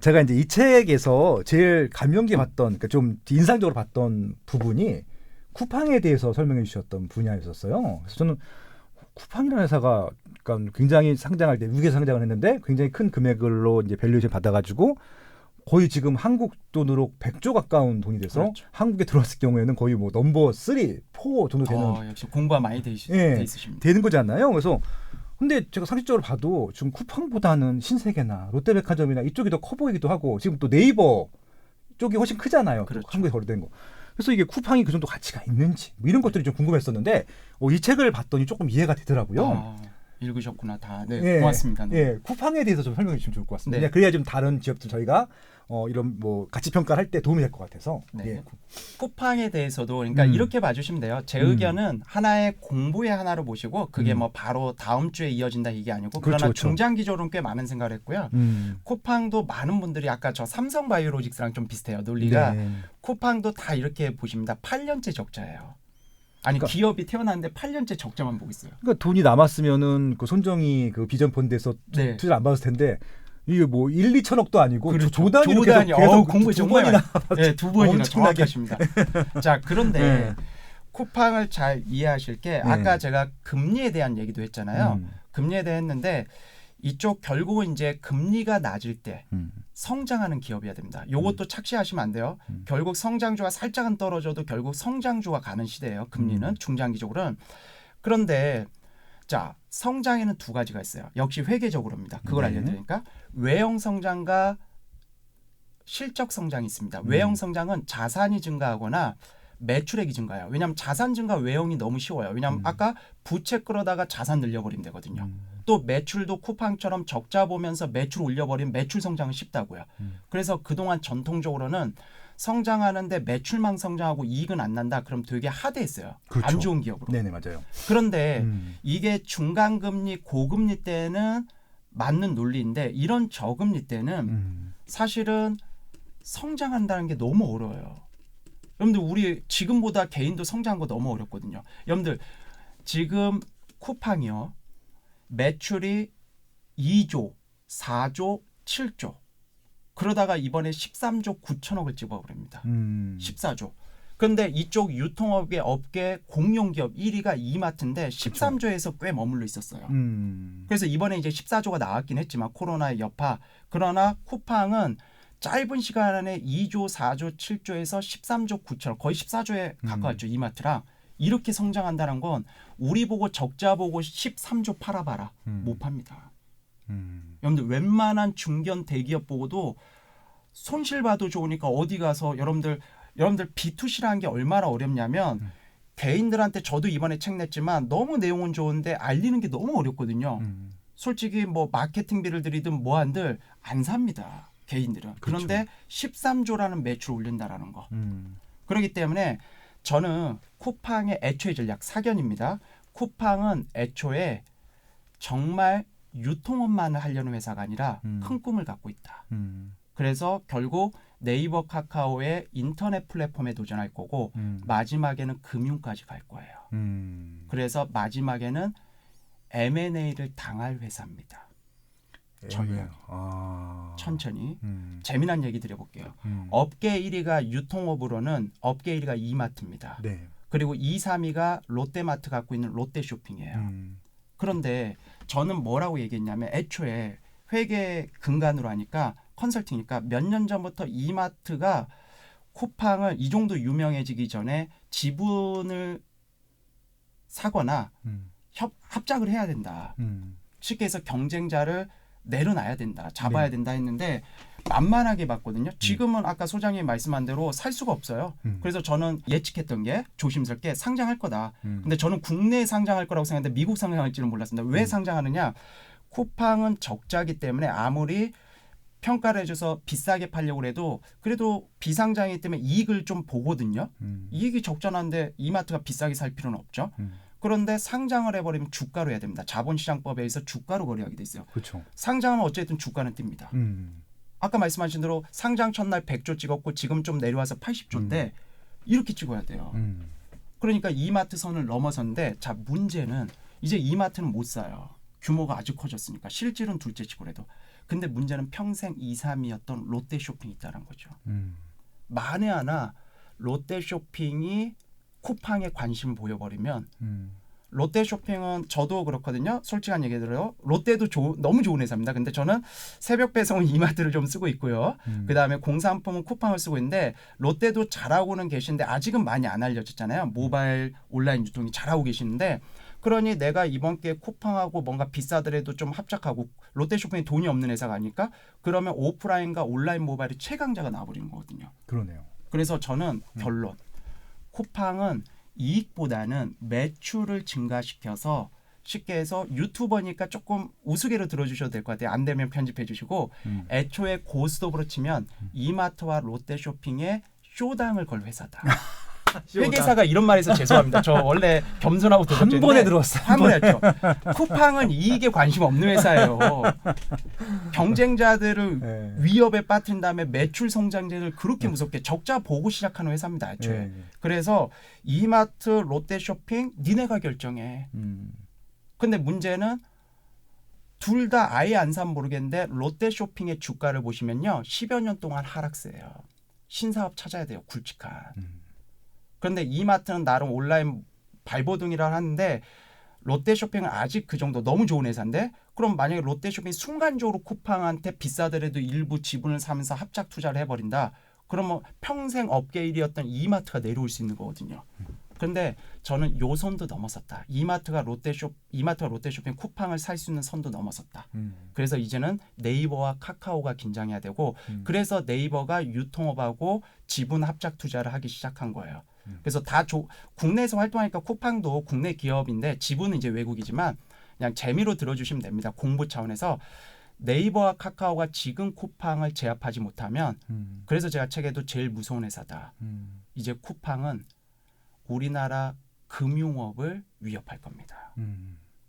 제가 이제 이 책에서 제일 감명 깊게 봤던, 그러니까 좀 인상적으로 봤던 부분이 쿠팡에 대해서 설명해 주셨던 분야였었어요. 그래서 저는 쿠팡이라는 회사가 그러니까 굉장히 상장할 때 위기에 상장을 했는데 굉장히 큰 금액으로 이제 밸류에이션 받아가지고 거의 지금 한국 돈으로 100조 가까운 돈이 돼서 그렇죠. 한국에 들어왔을 경우에는 거의 뭐 넘버 3, 4 정도 되는 역시 공부가 많이 돼 예, 있으십니다. 되는 거잖아요. 그래서 근데 제가 상식적으로 봐도 지금 쿠팡보다는 신세계나 롯데백화점이나 이쪽이 더 커 보이기도 하고 지금 또 네이버 쪽이 훨씬 크잖아요. 그렇죠. 한국에 거래된 거. 그래서 이게 쿠팡이 그 정도 가치가 있는지 뭐 이런 것들이 좀 궁금했었는데 이 책을 봤더니 조금 이해가 되더라고요. 읽으셨구나 다. 네, 예, 고맙습니다. 네. 예, 쿠팡에 대해서 좀 설명해 주시면 좋을 것 같습니다. 네. 그래야 좀 다른 기업들 저희가 이런 뭐 가치 평가를 할 때 도움이 될 것 같아서. 네. 예. 쿠팡에 대해서도 그러니까 이렇게 봐주시면 돼요. 제 의견은 하나의 공부의 하나로 보시고 그게 뭐 바로 다음 주에 이어진다 이게 아니고 그렇죠, 그러나 그렇죠. 중장기적으로는 꽤 많은 생각을 했고요. 쿠팡도 많은 분들이 아까 저 삼성바이오로직스랑 좀 비슷해요. 논리가. 네. 쿠팡도 다 이렇게 보십니다. 8년째 적자예요. 아니 그러니까, 기업이 태어났는데 8년째 적자만 보고 있어요. 그러니까 돈이 남았으면은 그 손정이 그 비전 펀드에서 네. 투자를 안 받았을 텐데 이게 뭐 1, 2천억도 아니고 그렇죠. 조단위로 조단위. 계속 공부 두 정말 번이나 네, 두 번이나 엄청나게. 정확하십니다. 자, 그런데 네. 쿠팡을 잘 이해하실 게 아까 제가 금리에 대한 얘기도 했잖아요. 금리에 대해 했는데 이쪽 결국은 이제 금리가 낮을 때 성장하는 기업이어야 됩니다. 요것도 착시하시면 안 돼요. 결국 성장주가 살짝은 떨어져도 결국 성장주가 가는 시대예요. 금리는 중장기적으로는. 그런데 자, 성장에는 두 가지가 있어요. 역시 회계적으로입니다. 그걸 알려드리니까 외형 성장과 실적 성장이 있습니다. 외형 성장은 자산이 증가하거나 매출액이 증가해요. 왜냐하면 자산 증가 외형이 너무 쉬워요. 왜냐하면 아까 부채 끌어다가 자산 늘려버리면 되거든요. 또 매출도 쿠팡처럼 적자 보면서 매출 올려버리면 매출 성장은 쉽다고요. 그래서 그동안 전통적으로는 성장하는데 매출만 성장하고 이익은 안 난다. 그럼 되게 하대했어요. 그렇죠. 안 좋은 기업으로. 네네 맞아요. 그런데 이게 중간금리, 고금리 때는 맞는 논리인데 이런 저금리 때는 사실은 성장한다는 게 너무 어려워요. 여러분들 우리 지금보다 개인도 성장한 거 너무 어렵거든요. 여러분들 지금 쿠팡이요. 매출이 2조, 4조, 7조. 그러다가 이번에 13조 9천억을 찍어버립니다. 14조. 그런데 이쪽 유통업계 업계 공용기업 1위가 이마트인데 13조에서 꽤 머물러 있었어요. 그래서 이번에 이제 14조가 나왔긴 했지만 코로나의 여파. 그러나 쿠팡은 짧은 시간 안에 2조, 4조, 7조에서 13조 9천억 거의 14조에 가까웠죠. 이마트랑. 이렇게 성장한다는 건 우리 보고 적자 보고 13조 팔아봐라. 못 팝니다. 여러분들 웬만한 중견 대기업 보고도 손실 봐도 좋으니까 어디 가서 여러분들 B2C라는 게 얼마나 어렵냐면 개인들한테 저도 이번에 책 냈지만 너무 내용은 좋은데 알리는 게 너무 어렵거든요. 솔직히 뭐 마케팅비를 들이든 뭐 한들 안 삽니다. 개인들은. 그렇죠. 그런데 13조라는 매출 올린다라는 거. 그렇기 때문에 저는 쿠팡의 애초의 전략 사견입니다. 쿠팡은 애초에 정말 유통업만을 하려는 회사가 아니라 큰 꿈을 갖고 있다. 그래서 결국 네이버 카카오의 인터넷 플랫폼에 도전할 거고 마지막에는 금융까지 갈 거예요. 그래서 마지막에는 M&A를 당할 회사입니다. 전략. 천천히 재미난 얘기 드려볼게요. 업계 1위가 유통업으로는 업계 1위가 이마트입니다. 네. 그리고 2, 3위가 롯데마트 갖고 있는 롯데쇼핑이에요. 그런데 저는 뭐라고 얘기했냐면 애초에 회계 근간으로 하니까 컨설팅이니까 몇 년 전부터 이마트가 쿠팡을 이 정도 유명해지기 전에 지분을 사거나 합작을 해야 된다. 쉽게 해서 경쟁자를 내려놔야 된다. 잡아야 된다 했는데 만만하게 봤거든요. 지금은 아까 소장님 말씀한 대로 살 수가 없어요. 그래서 저는 예측했던 게 조심스럽게 상장할 거다. 근데 저는 국내에 상장할 거라고 생각했는데 미국 상장할지는 몰랐습니다. 왜 상장하느냐? 쿠팡은 적자기 때문에 아무리 평가를 해줘서 비싸게 팔려고 해도 그래도 비상장이기 때문에 이익을 좀 보거든요. 이익이 적잖아인데 이마트가 비싸게 살 필요는 없죠. 그런데 상장을 해버리면 주가로 해야 됩니다. 자본시장법에 의해서 주가로 거래하게 돼 있어요. 그렇죠. 상장은 어쨌든 주가는 뜹니다. 아까 말씀하신 대로 상장 첫날 100조 찍었고 지금 좀 내려와서 80조인데 이렇게 찍어야 돼요. 그러니까 이마트 선을 넘어섰는데 자 문제는 이제 이마트는 못 사요. 규모가 아주 커졌으니까 실질은 둘째 치고라도. 근데 문제는 평생 2, 3위였던 롯데쇼핑이 있다는 거죠. 만에 하나 롯데쇼핑이 쿠팡에 관심을 보여버리면 롯데쇼핑은 저도 그렇거든요. 솔직한 얘기 들어요. 롯데도 너무 좋은 회사입니다. 근데 저는 새벽 배송은 이마트를 좀 쓰고 있고요. 그다음에 공산품은 쿠팡을 쓰고 있는데 롯데도 잘하고는 계신데 아직은 많이 안 알려졌잖아요. 모바일 온라인 유통이 잘하고 계시는데 그러니 내가 이번 기회에 쿠팡하고 뭔가 비싸더라도 좀 합작하고 롯데쇼핑이 돈이 없는 회사가 아닐까? 그러면 오프라인과 온라인 모바일이 최강자가 나와버리는 거거든요. 그러네요. 그래서 저는 결론. 쿠팡은 이익보다는 매출을 증가시켜서 쉽게 해서 유튜버니까 조금 우스개로 들어주셔도 될 것 같아요. 안 되면 편집해 주시고 애초에 고스톱으로 치면 이마트와 롯데쇼핑의 쇼당을 걸 회사다. 회계사가 이런 말해서 죄송합니다. 저 원래 겸손하고 한 번에 들어왔어요. 한 번에 했죠. 쿠팡은 이익에 관심 없는 회사예요. 경쟁자들을 네. 위협에 빠뜨린 다음에 매출 성장률을 그렇게 무섭게 적자 보고 시작하는 회사입니다. 애초에. 네. 그래서 이마트, 롯데쇼핑 니네가 결정해. 근데 문제는 둘 다 아예 안 사면 모르겠는데 롯데쇼핑의 주가를 보시면요. 10여 년 동안 하락세예요. 신사업 찾아야 돼요. 굵직한. 그런데 이마트는 나름 온라인 발버둥이라 하는데 롯데쇼핑은 아직 그 정도 너무 좋은 회사인데 그럼 만약에 롯데쇼핑이 순간적으로 쿠팡한테 비싸더라도 일부 지분을 사면서 합작 투자를 해버린다. 그러면 평생 업계 1위였던 이마트가 내려올 수 있는 거거든요. 그런데 저는 요 선도 넘어섰다. 이마트가 롯데쇼핑 쿠팡을 살 수 있는 선도 넘어섰다. 그래서 이제는 네이버와 카카오가 긴장해야 되고 그래서 네이버가 유통업하고 지분 합작 투자를 하기 시작한 거예요. 그래서 다 국내에서 활동하니까 쿠팡도 국내 기업인데 지분은 이제 외국이지만 그냥 재미로 들어주시면 됩니다. 공부 차원에서 네이버와 카카오가 지금 쿠팡을 제압하지 못하면 그래서 제가 책에도 제일 무서운 회사다. 이제 쿠팡은 우리나라 금융업을 위협할 겁니다.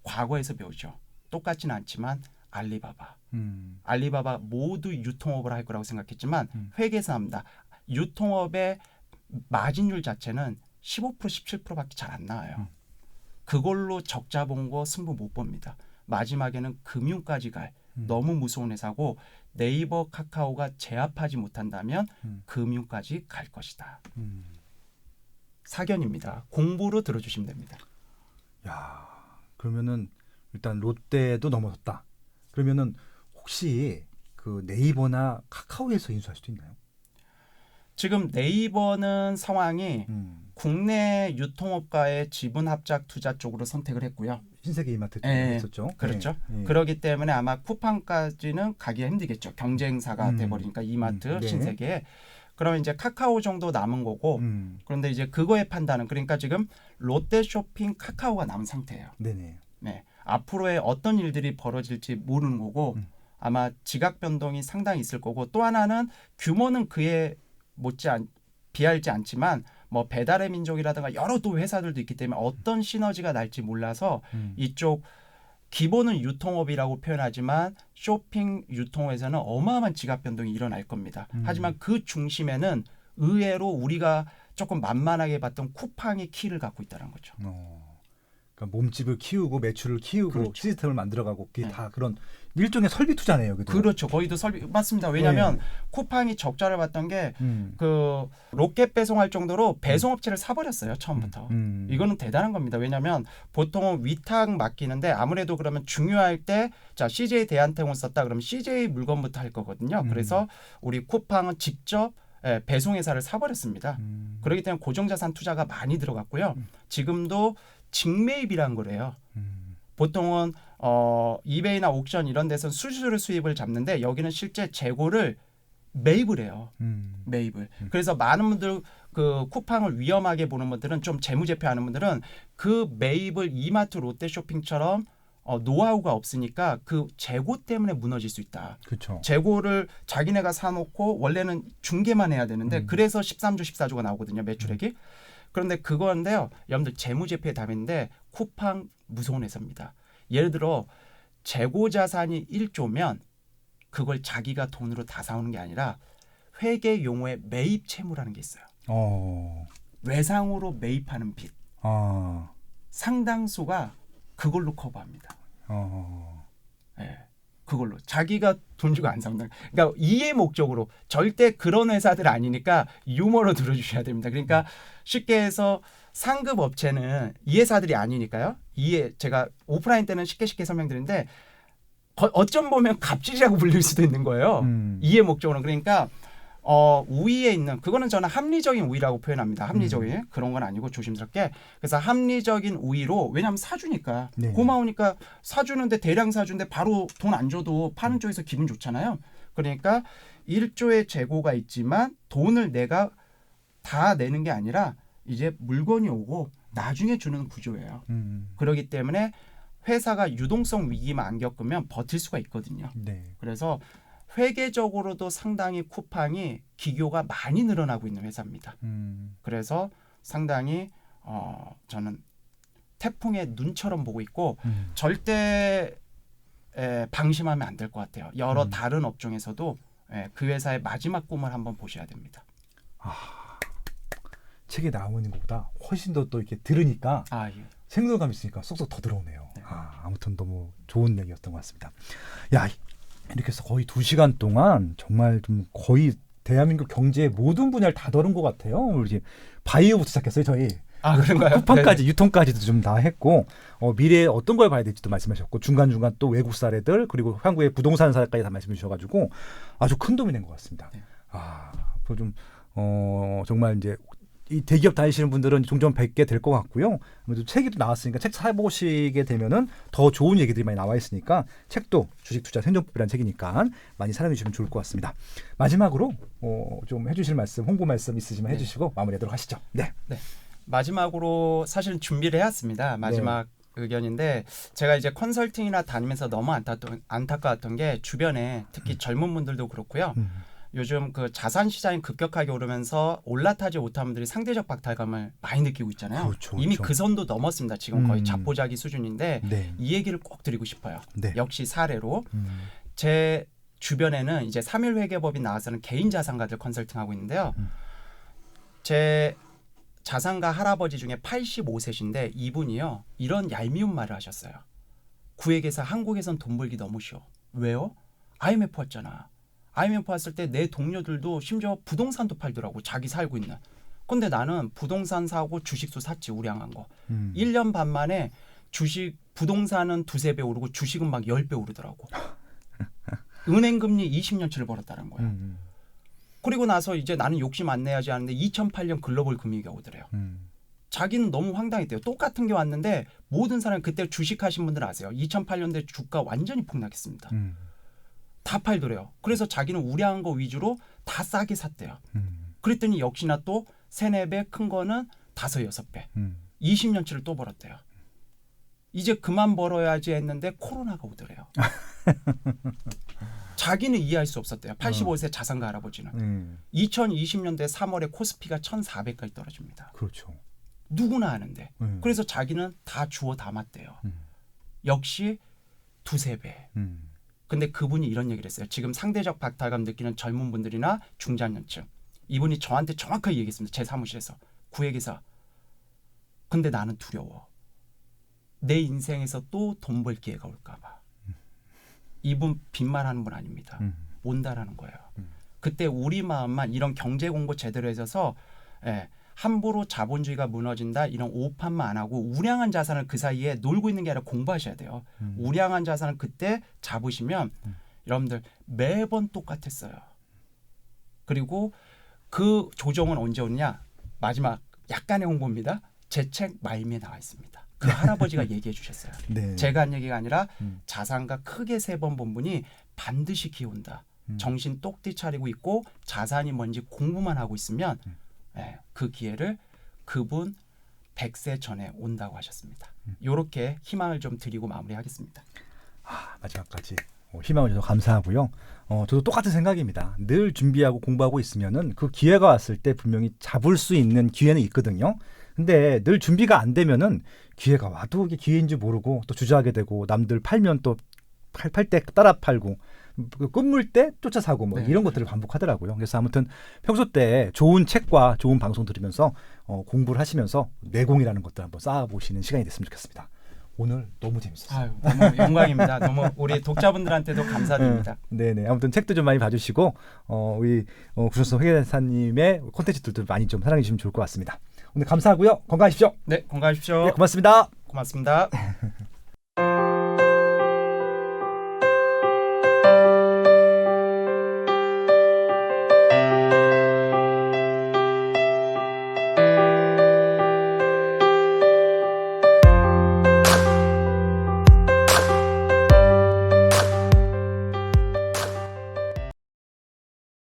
과거에서 배우죠. 똑같지는 않지만 알리바바 모두 유통업을 할 거라고 생각했지만 회계사입니다. 유통업의 마진율 자체는 15% 17%밖에 잘 안 나와요. 그걸로 적자 본 거 승부 못 봅니다. 마지막에는 금융까지 갈 너무 무서운 회사고 네이버 카카오가 제압하지 못한다면 금융까지 갈 것이다. 사견입니다. 공부로 들어주시면 됩니다. 야, 그러면은 일단 롯데도 넘어섰다. 그러면은 혹시 그 네이버나 카카오에서 인수할 수도 있나요? 지금 네이버는 상황이 국내 유통업과의 지분 합작 투자 쪽으로 선택을 했고요. 신세계 이마트 예, 했었죠. 그렇죠. 예. 그렇기 때문에 아마 쿠팡까지는 가기가 힘들겠죠. 경쟁사가 돼버리니까 이마트, 네. 신세계. 그러면 이제 카카오 정도 남은 거고 그런데 이제 그거의 판단은 그러니까 지금 롯데쇼핑 카카오가 남은 상태예요. 네네. 네. 앞으로의 어떤 일들이 벌어질지 모르는 거고 아마 지각 변동이 상당히 있을 거고 또 하나는 규모는 그에 비할지 않지만 뭐 배달의 민족이라든가 여러 또 회사들도 있기 때문에 어떤 시너지가 날지 몰라서 이쪽 기본은 유통업이라고 표현하지만 쇼핑 유통업에서는 어마어마한 지각 변동이 일어날 겁니다. 하지만 그 중심에는 의외로 우리가 조금 만만하게 봤던 쿠팡이 키를 갖고 있다는 거죠. 그러니까 몸집을 키우고 매출을 키우고 그렇죠. 시스템을 만들어가고 그게 네. 다 그런 일종의 설비 투자네요. 그죠? 그렇죠. 거의도 설비 맞습니다. 왜냐하면 쿠팡이 적자를 봤던 게 그 로켓 배송할 정도로 배송업체를 사버렸어요. 처음부터. 이거는 대단한 겁니다. 왜냐하면 보통은 위탁 맡기는데 아무래도 그러면 중요할 때 자 CJ 대한통운 썼다 그러면 CJ 물건부터 할 거거든요. 그래서 우리 쿠팡은 직접 배송회사를 사버렸습니다. 그렇기 때문에 고정자산 투자가 많이 들어갔고요. 지금도 직매입이란 거래요. 보통은 이베이나 옥션 이런 데서 수수료를 잡는데 여기는 실제 재고를 매입을 해요. 매입을. 그래서 많은 분들 그 쿠팡을 위험하게 보는 분들은 좀 재무제표하는 분들은 그 매입을 이마트 롯데쇼핑처럼 노하우가 없으니까 그 재고 때문에 무너질 수 있다. 그렇죠. 재고를 자기네가 사놓고 원래는 중개만 해야 되는데 그래서 13조 14조가 나오거든요. 매출액이. 그런데 그건데요. 여러분들 재무제표의 답인데 쿠팡 무서운 회사입니다. 예를 들어 재고 자산이 1조면 그걸 자기가 돈으로 다 사오는 게 아니라 회계 용어의 매입 채무라는 게 있어요. 외상으로 매입하는 빚. 상당수가 그걸로 커버합니다. 네. 그걸로 자기가 돈 주고 안 사온다. 그러니까 이해 목적으로 절대 그런 회사들 아니니까 유머로 들어주셔야 됩니다. 그러니까 쉽게 해서 상급 업체는 이 회사들이 아니니까요. 제가 오프라인 때는 쉽게 설명드리는데 어쩜 보면 갑질이라고 불릴 수도 있는 거예요. 이해 목적으로. 그러니까 우위에 있는 그거는 저는 합리적인 우위라고 표현합니다. 합리적인 그런 건 아니고 조심스럽게. 그래서 합리적인 우위로 왜냐하면 사주니까 네. 고마우니까 사주는데 대량 사주인데 바로 돈 안 줘도 파는 쪽에서 기분 좋잖아요. 그러니까 1조의 재고가 있지만 돈을 내가 다 내는 게 아니라 이제 물건이 오고 나중에 주는 구조예요. 그렇기 때문에 회사가 유동성 위기만 안 겪으면 버틸 수가 있거든요. 네. 그래서 회계적으로도 상당히 쿠팡이 기교가 많이 늘어나고 있는 회사입니다. 그래서 상당히 저는 태풍의 눈처럼 보고 있고 절대 방심하면 안 될 것 같아요. 여러 다른 업종에서도 그 회사의 마지막 꿈을 한번 보셔야 됩니다. 책에 나오는 것보다 훨씬 더 또 이렇게 들으니까 예. 생동감 있으니까 쏙쏙 더 들어오네요. 네. 아무튼 너무 좋은 얘기였던 것 같습니다. 야, 이렇게 해서 거의 2시간 동안 정말 좀 거의 대한민국 경제의 모든 분야를 다 다룬 것 같아요. 우리 바이오부터 시작했어요, 저희. 그런가요? 쿠팡까지 유통까지도 좀 다 했고 미래에 어떤 걸 봐야 될지도 말씀하셨고 중간중간 또 외국 사례들 그리고 한국의 부동산 사례까지 다 말씀해 주셔가지고 아주 큰 도움이 된 것 같습니다. 네. 앞으로 좀 정말 이제 이 대기업 다니시는 분들은 종종 뵙게 될 것 같고요. 아무래도 책이 또 나왔으니까 책 사보시게 되면은 더 좋은 얘기들이 많이 나와 있으니까 책도 주식 투자 생존법이라는 책이니까 많이 사랑해 주시면 좋을 것 같습니다. 마지막으로 좀 해주실 말씀, 홍보 말씀 있으시면 해주시고 마무리하도록 하시죠. 네. 마지막으로 사실은 준비를 해왔습니다. 마지막 의견인데 제가 이제 컨설팅이나 다니면서 너무 안타까웠던 게 주변에 특히 젊은 분들도 그렇고요. 요즘 그 자산 시장이 급격하게 오르면서 올라타지 못한 분들이 상대적 박탈감을 많이 느끼고 있잖아요. 그렇죠, 이미 그렇죠. 그 선도 넘었습니다. 지금 거의 자포자기 수준인데 네. 이 얘기를 꼭 드리고 싶어요. 네. 역시 사례로 제 주변에는 이제 3일 회계법인 나와서는 개인 자산가들 컨설팅하고 있는데요. 제 자산가 할아버지 중에 85세신데 이분이요. 이런 얄미운 말을 하셨어요. 구액에서 한국에선 돈 벌기 너무 쉬워. 왜요? IMF 왔잖아. IMF 왔을 때 내 동료들도 심지어 부동산도 팔더라고. 자기 살고 있는. 근데 나는 부동산 사고 주식도 샀지. 우량한 거. 1년 반 만에 부동산은 2-3배 오르고 주식은 막 10배 오르더라고. 은행 금리 20년치를 벌었다는 거야. 그리고 나서 이제 나는 욕심 안 내야지 하는데 2008년 글로벌 금융위기가 오더래요. 자기는 너무 황당했대요. 똑같은 게 왔는데 모든 사람이 그때 주식하신 분들 아세요. 2008년대 주가 완전히 폭락했습니다. 다 팔더래요. 그래서 자기는 우량한 거 위주로 다 싸게 샀대요. 그랬더니 역시나 또 3-4배 큰 거는 5-6배. 20년치를 또 벌었대요. 이제 그만 벌어야지 했는데 코로나가 오더래요. 자기는 이해할 수 없었대요. 85세 자산가 할아버지는. 2020년대 3월에 코스피가 1,400까지 떨어집니다. 그렇죠. 누구나 아는데. 그래서 자기는 다 주워 담았대요. 역시 2-3배. 근데 그분이 이런 얘기를 했어요. 지금 상대적 박탈감 느끼는 젊은 분들이나 중장년층. 이분이 저한테 정확하게 얘기했습니다. 제 사무실에서. 구획에서. 근데 나는 두려워. 내 인생에서 또 돈 벌 기회가 올까 봐. 이분 빈말하는 분 아닙니다. 온다라는 거예요. 그때 우리 마음만 이런 경제 공부 제대로 해서 함부로 자본주의가 무너진다 이런 오판만 안 하고 우량한 자산을 그 사이에 놀고 있는 게 아니라 공부하셔야 돼요. 우량한 자산을 그때 잡으시면 여러분들 매번 똑같았어요. 그리고 그 조정은 언제 오느냐? 마지막 약간의 홍보입니다. 제 책 말미에 나와 있습니다. 그 할아버지가 얘기해 주셨어요. 네. 제가 한 얘기가 아니라 자산가 크게 3번 본 분이 반드시 기회 온다. 정신 똑띠 차리고 있고 자산이 뭔지 공부만 하고 있으면 그 기회를 그분 100세 전에 온다고 하셨습니다. 이렇게 희망을 좀 드리고 마무리하겠습니다. 마지막까지 희망을 주셔서 감사하고요. 저도 똑같은 생각입니다. 늘 준비하고 공부하고 있으면은 그 기회가 왔을 때 분명히 잡을 수 있는 기회는 있거든요. 근데 늘 준비가 안 되면은 기회가 와도 이게 기회인지 모르고 또 주저하게 되고 남들 팔면 또 팔 때 따라 팔고 끝물 때 쫓아 사고 뭐 이런 것들을 반복하더라고요. 그래서 아무튼 평소 때 좋은 책과 좋은 방송 들으면서 공부를 하시면서 내공이라는 것들 한번 쌓아보시는 시간이 됐으면 좋겠습니다. 오늘 너무 재밌었어요. 아유, 너무 영광입니다. 너무 우리 독자분들한테도 감사드립니다. 네네. 아무튼 책도 좀 많이 봐주시고 우리 구천수 회계사님의 콘텐츠들도 많이 좀 사랑해 주시면 좋을 것 같습니다. 오늘 감사하고요. 건강하십시오. 네, 건강하십시오. 네, 고맙습니다. 고맙습니다.